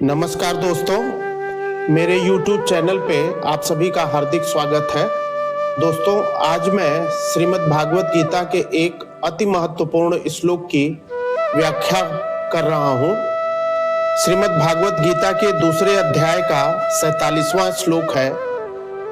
नमस्कार दोस्तों, मेरे YouTube चैनल पे आप सभी का हार्दिक स्वागत है। दोस्तों, आज मैं श्रीमद् भागवत गीता के एक अति महत्वपूर्ण श्लोक की व्याख्या कर रहा हूँ। श्रीमद् भागवत गीता के दूसरे अध्याय का 47वां श्लोक है,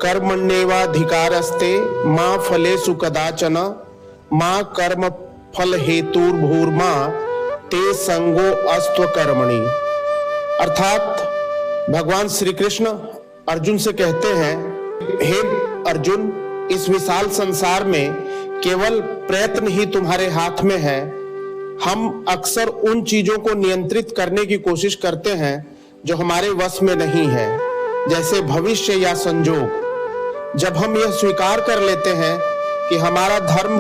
कर्मण्येवाधिकारस्ते मा फलेषु कदाचन मा कर्म फल हेतुर्भूर्मा ते संगो अस्त्व कर्मणि। अर्थात भगवान श्री कृष्ण अर्जुन से कहते हैं, हे अर्जुन, इस विशाल संसार में केवल प्रयत्न ही तुम्हारे हाथ में है। हम अक्सर उन चीजों को नियंत्रित करने की कोशिश करते हैं जो हमारे वश में नहीं है, जैसे भविष्य या संजोग। जब हम यह स्वीकार कर लेते हैं कि हमारा धर्म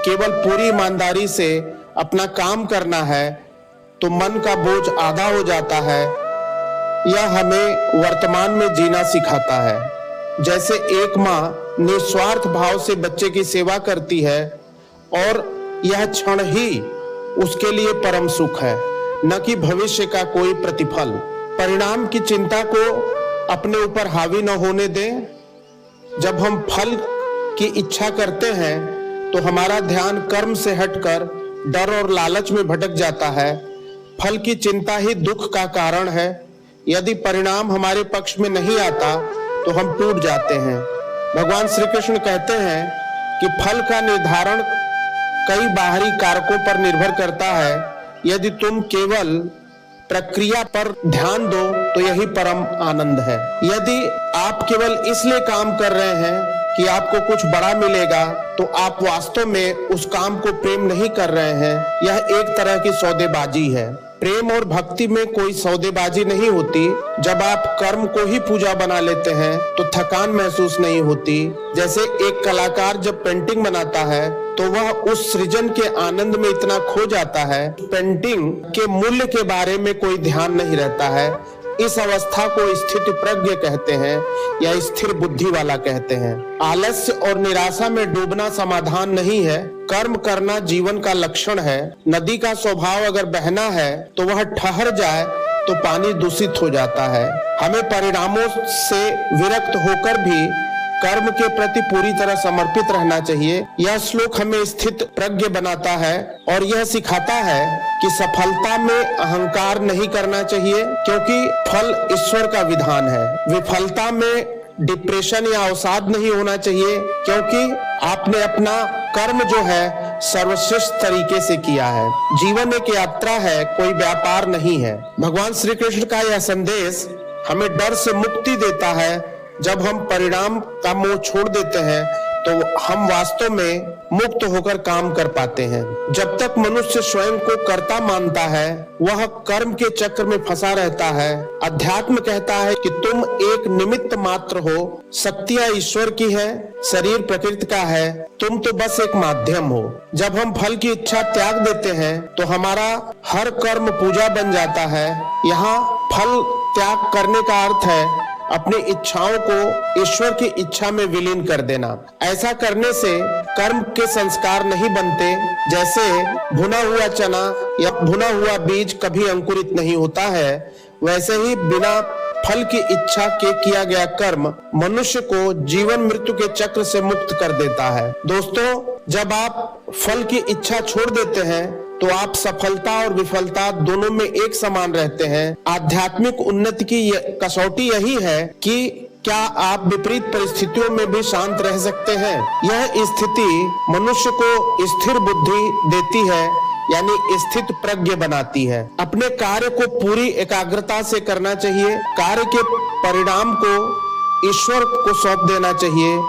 केवल पूरी ईमानदारी से अपना काम करना है, तो मन का बोझ आधा हो जाता है। यह हमें वर्तमान में जीना सिखाता है। जैसे एक माँ निस्वार्थ भाव से बच्चे की सेवा करती है और यह क्षण ही उसके लिए परम सुख है, न कि भविष्य का कोई प्रतिफल। परिणाम की चिंता को अपने ऊपर हावी न होने दें। जब हम फल की इच्छा करते हैं तो हमारा ध्यान कर्म से हटकर डर और लालच में भटक जाता है। फल की चिंता ही दुख का कारण है। यदि परिणाम हमारे पक्ष में नहीं आता तो हम टूट जाते हैं। भगवान श्री कृष्ण कहते हैं कि फल का निर्धारण कई बाहरी कारकों पर निर्भर करता है। यदि तुम केवल प्रक्रिया पर ध्यान दो तो यही परम आनंद है। यदि आप केवल इसलिए काम कर रहे हैं कि आपको कुछ बड़ा मिलेगा, तो आप वास्तव में उस काम को प्रेम नहीं कर रहे हैं। यह एक तरह की सौदेबाजी है। प्रेम और भक्ति में कोई सौदेबाजी नहीं होती। जब आप कर्म को ही पूजा बना लेते हैं तो थकान महसूस नहीं होती। जैसे एक कलाकार जब पेंटिंग बनाता है तो वह उस सृजन के आनंद में इतना खो जाता है, पेंटिंग के मूल्य के बारे में कोई ध्यान नहीं रहता है। इस अवस्था को स्थिति प्रज्ञ कहते हैं या स्थिर बुद्धि वाला कहते हैं। आलस्य और निराशा में डूबना समाधान नहीं है। कर्म करना जीवन का लक्षण है। नदी का स्वभाव अगर बहना है तो वह ठहर जाए तो पानी दूषित हो जाता है। हमें परिणामों से विरक्त होकर भी कर्म के प्रति पूरी तरह समर्पित रहना चाहिए। यह श्लोक हमें स्थित प्रज्ञ बनाता है और यह सिखाता है कि सफलता में अहंकार नहीं करना चाहिए, क्योंकि फल ईश्वर का विधान है। विफलता में डिप्रेशन या अवसाद नहीं होना चाहिए, क्योंकि आपने अपना कर्म जो है सर्वश्रेष्ठ तरीके से किया है। जीवन एक यात्रा है, कोई व्यापार नहीं है। भगवान श्री कृष्ण का यह संदेश हमें डर से मुक्ति देता है। जब हम परिणाम का मोह छोड़ देते हैं तो हम वास्तव में मुक्त होकर काम कर पाते हैं। जब तक मनुष्य स्वयं को कर्ता मानता है, वह कर्म के चक्र में फंसा रहता है। अध्यात्म कहता है कि तुम एक निमित्त मात्र हो। शक्तियां ईश्वर की है, शरीर प्रकृति का है, तुम तो बस एक माध्यम हो। जब हम फल की इच्छा त्याग देते हैं तो हमारा हर कर्म पूजा बन जाता है। यहाँ फल त्याग करने का अर्थ है अपनी इच्छाओं को ईश्वर की इच्छा में विलीन कर देना। ऐसा करने से कर्म के संस्कार नहीं बनते। जैसे भुना हुआ चना या भुना हुआ बीज कभी अंकुरित नहीं होता है, वैसे ही बिना फल की इच्छा के किया गया कर्म मनुष्य को जीवन मृत्यु के चक्र से मुक्त कर देता है। दोस्तों, जब आप फल की इच्छा छोड़ देते हैं तो आप सफलता और विफलता दोनों में एक समान रहते हैं। आध्यात्मिक उन्नति की कसौटी यही है कि क्या आप विपरीत परिस्थितियों में भी शांत रह सकते हैं। यह स्थिति मनुष्य को स्थिर बुद्धि देती है, यानी स्थित प्रज्ञ बनाती है। अपने कार्य को पूरी एकाग्रता से करना चाहिए। कार्य के परिणाम को ईश्वर को सौंप देना चाहिए।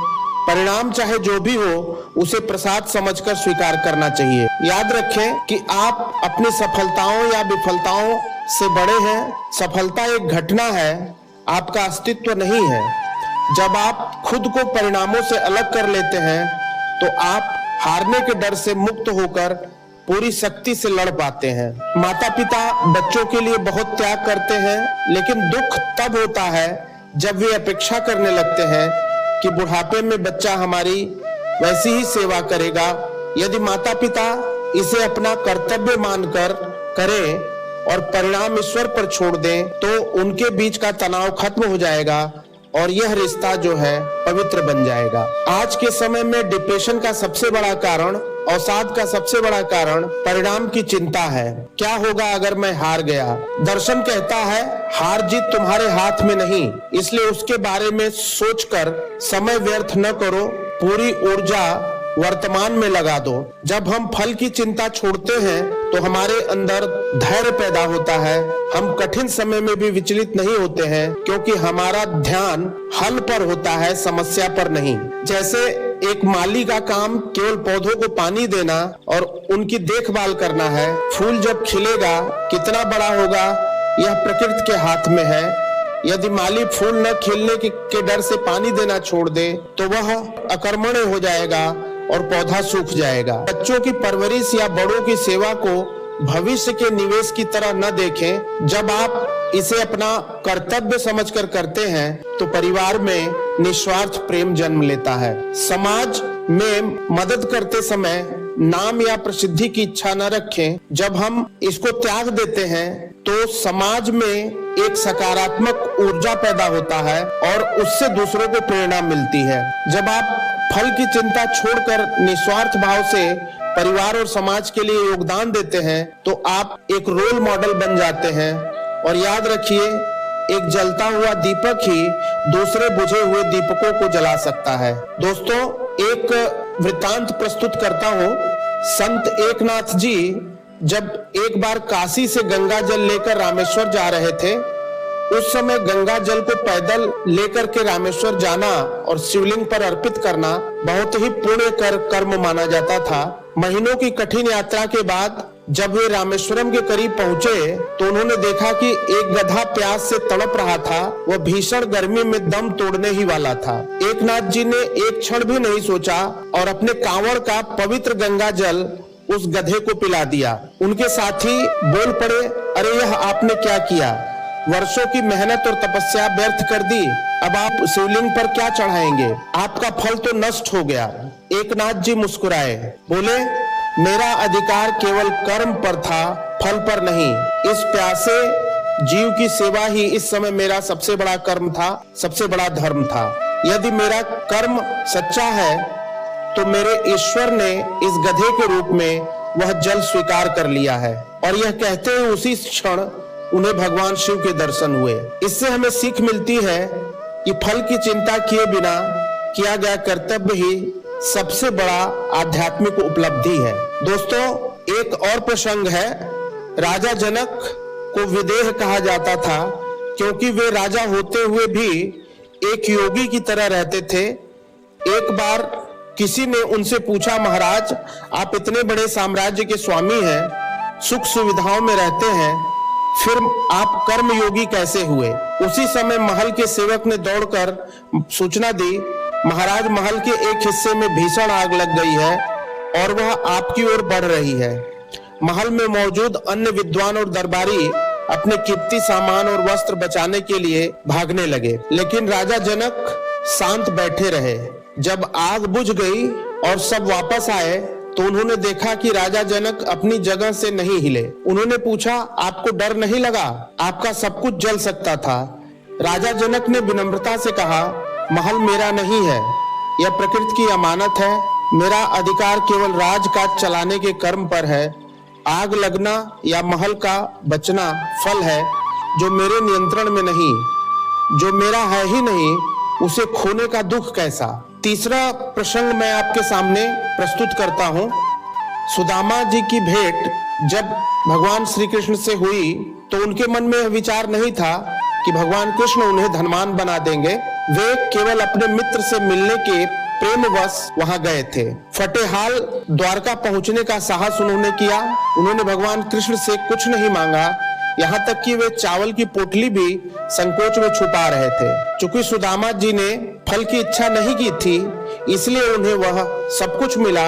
परिणाम चाहे जो भी हो, उसे प्रसाद समझकर स्वीकार करना चाहिए। याद रखें कि आप अपनी सफलताओं या विफलताओं से बड़े हैं। सफलता एक घटना है, आपका अस्तित्व नहीं है। जब आप खुद को परिणामों से अलग कर लेते हैं तो आप हारने के डर से मुक्त होकर पूरी शक्ति से लड़ पाते हैं। माता पिता बच्चों के लिए बहुत त्याग करते हैं, लेकिन दुख तब होता है जब वे अपेक्षा करने लगते हैं कि बुढ़ापे में बच्चा हमारी वैसी ही सेवा करेगा। यदि माता पिता इसे अपना कर्तव्य मानकर करें और परिणाम ईश्वर पर छोड़ दें तो उनके बीच का तनाव खत्म हो जाएगा और यह रिश्ता जो है पवित्र बन जाएगा। आज के समय में डिप्रेशन का सबसे बड़ा कारण, अवसाद का सबसे बड़ा कारण परिणाम की चिंता है। क्या होगा अगर मैं हार गया? दर्शन कहता है हार जीत तुम्हारे हाथ में नहीं, इसलिए उसके बारे में सोचकर समय व्यर्थ न करो, पूरी ऊर्जा वर्तमान में लगा दो। जब हम फल की चिंता छोड़ते हैं तो हमारे अंदर धैर्य पैदा होता है। हम कठिन समय में भी विचलित नहीं होते हैं क्योंकि हमारा ध्यान हल पर होता है, समस्या पर नहीं। जैसे एक माली का काम केवल पौधों को पानी देना और उनकी देखभाल करना है। फूल जब खिलेगा कितना बड़ा होगा यह प्रकृति के हाथ में है। यदि माली फूल न खिलने के डर से पानी देना छोड़ दे तो वह अकर्मण्य हो जाएगा और पौधा सूख जाएगा। बच्चों की परवरिश या बड़ों की सेवा को भविष्य के निवेश की तरह न देखें। जब आप इसे अपना कर्तव्य समझकर करते हैं तो परिवार में निस्वार्थ प्रेम जन्म लेता है। समाज में मदद करते समय नाम या प्रसिद्धि की इच्छा न रखें। जब हम इसको त्याग देते हैं तो समाज में एक सकारात्मक ऊर्जा पैदा होता है और उससे दूसरों को प्रेरणा मिलती है। जब आप फल की चिंता छोड़कर निस्वार्थ भाव से परिवार और समाज के लिए योगदान देते हैं तो आप एक रोल मॉडल बन जाते हैं। और याद रखिए, एक जलता हुआ दीपक ही दूसरे बुझे हुए दीपकों को जला सकता है। दोस्तों, एक वृत्तांत प्रस्तुत करता हूँ। संत एकनाथ जी जब एक बार काशी से गंगा जल लेकर रामेश्वर जा रहे थे, उस समय गंगा जल को पैदल लेकर के रामेश्वर जाना और शिवलिंग पर अर्पित करना बहुत ही पुण्य कर्म माना जाता था। महीनों की कठिन यात्रा के बाद जब वे रामेश्वरम के करीब पहुंचे तो उन्होंने देखा कि एक गधा प्यास से तड़प रहा था। वह भीषण गर्मी में दम तोड़ने ही वाला था। एकनाथ जी ने एक क्षण भी नहीं सोचा और अपने कांवड़ का पवित्र गंगा जल उस गधे को पिला दिया। उनके साथी बोल पड़े, अरे यह आपने क्या किया? वर्षों की मेहनत और तपस्या व्यर्थ कर दी। अब आप शिवलिंग पर क्या चढ़ाएंगे? आपका फल तो नष्ट हो गया। एकनाथ जी मुस्कुराए, बोले, मेरा अधिकार केवल कर्म पर था, फल पर नहीं। इस प्यासे जीव की सेवा ही इस समय मेरा सबसे बड़ा कर्म था, सबसे बड़ा धर्म था। यदि मेरा कर्म सच्चा है तो मेरे ईश्वर ने इस गधे के रूप में वह जल स्वीकार कर लिया है। और यह कहते हुए उसी क्षण उन्हें भगवान शिव के दर्शन हुए। इससे हमें सीख मिलती है कि फल की चिंता किए बिना किया गया कर्तव्य ही सबसे बड़ा आध्यात्मिक उपलब्धि है। दोस्तों, एक और प्रसंग है। राजा जनक को विदेह कहा जाता था क्योंकि वे राजा होते हुए भी एक योगी की तरह रहते थे। एक बार किसी ने उनसे पूछा, महाराज, आप इतने बड़े साम्राज्य के स्वामी हैं, सुख सुविधाओं में रहते हैं, फिर आप कर्म योगी कैसे हुए? उसी समय महल के सेवक ने दौड़कर सूचना दी, महाराज, महल के एक हिस्से में भीषण आग लग गई है और वह आपकी ओर बढ़ रही है। महल में मौजूद अन्य विद्वान और दरबारी अपने कीमती सामान और वस्त्र बचाने के लिए भागने लगे, लेकिन राजा जनक शांत बैठे रहे। जब आग बुझ गई और सब वापस आए तो उन्होंने देखा कि राजा जनक अपनी जगह से नहीं हिले। उन्होंने पूछा, आपको डर नहीं लगा? आपका सब कुछ जल सकता था। राजा जनक ने विनम्रता से कहा, महल मेरा नहीं है, यह प्रकृति की अमानत है। मेरा अधिकार केवल राजकाज चलाने के कर्म पर है। आग लगना या महल का बचना फल है जो मेरे नियंत्रण में नहीं। जो मेरा है ही नहीं उसे खोने का दुख कैसा। तीसरा प्रसंग मैं आपके सामने प्रस्तुत करता हूँ। सुदामा जी की भेंट जब भगवान श्री कृष्ण से हुई तो उनके मन में विचार नहीं था कि भगवान कृष्ण उन्हें धनवान बना देंगे। वे केवल अपने मित्र से मिलने के प्रेमवश वहां गए थे। फटेहाल द्वारका पहुंचने का साहस उन्होंने किया। उन्होंने भगवान कृष्ण से कुछ नहीं मांगा, यहाँ तक कि वे चावल की पोटली भी संकोच में छुपा रहे थे। चूंकि सुदामा जी ने फल की इच्छा नहीं की थी, इसलिए उन्हें वह सब कुछ मिला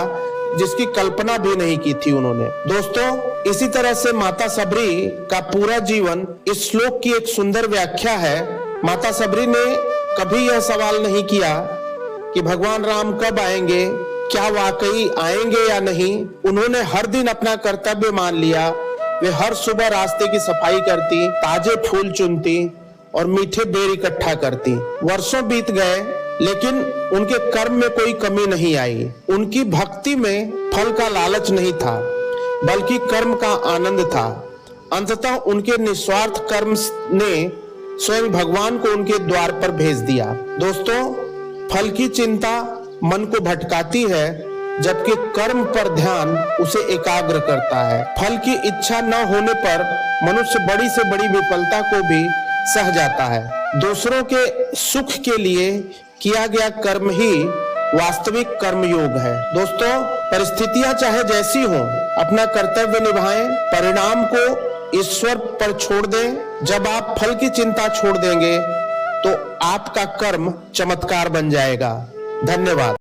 जिसकी कल्पना भी नहीं की थी उन्होंने। दोस्तों, इसी तरह से माता सबरी का पूरा जीवन इस श्लोक की एक सुंदर व्याख्या है। माता सबरी ने कभी यह सवाल नहीं किया कि भगवान राम कब आएंगे, क्या वाकई आएंगे या नहीं। उन्होंने हर दिन अपना कर्तव्य मान लिया, वे हर सुबह रास्ते की सफाई करती, ताजे फूल चुनती और मीठे बेर इकट्ठा करती। वर्षों बीत गए लेकिन उनके कर्म में कोई कमी नहीं आई। उनकी भक्ति में फल का लालच नहीं था, बल्कि कर्म का आनंद था। अंततः उनके निस्वार्थ कर्म ने स्वयं भगवान को उनके द्वार पर भेज दिया। दोस्तों, फल की चिंता मन को भटकाती है, जबकि कर्म पर ध्यान उसे एकाग्र करता है। फल की इच्छा न होने पर मनुष्य बड़ी से बड़ी विफलता को भी सह जाता है। दूसरों के सुख के लिए किया गया कर्म ही वास्तविक कर्मयोग है। दोस्तों, परिस्थितियां चाहे जैसी हों, अपना कर्तव्य निभाएं, परिणाम को ईश्वर पर छोड़ दें। जब आप फल की चिंता छोड़ देंगे तो आपका कर्म चमत्कार बन जाएगा। धन्यवाद।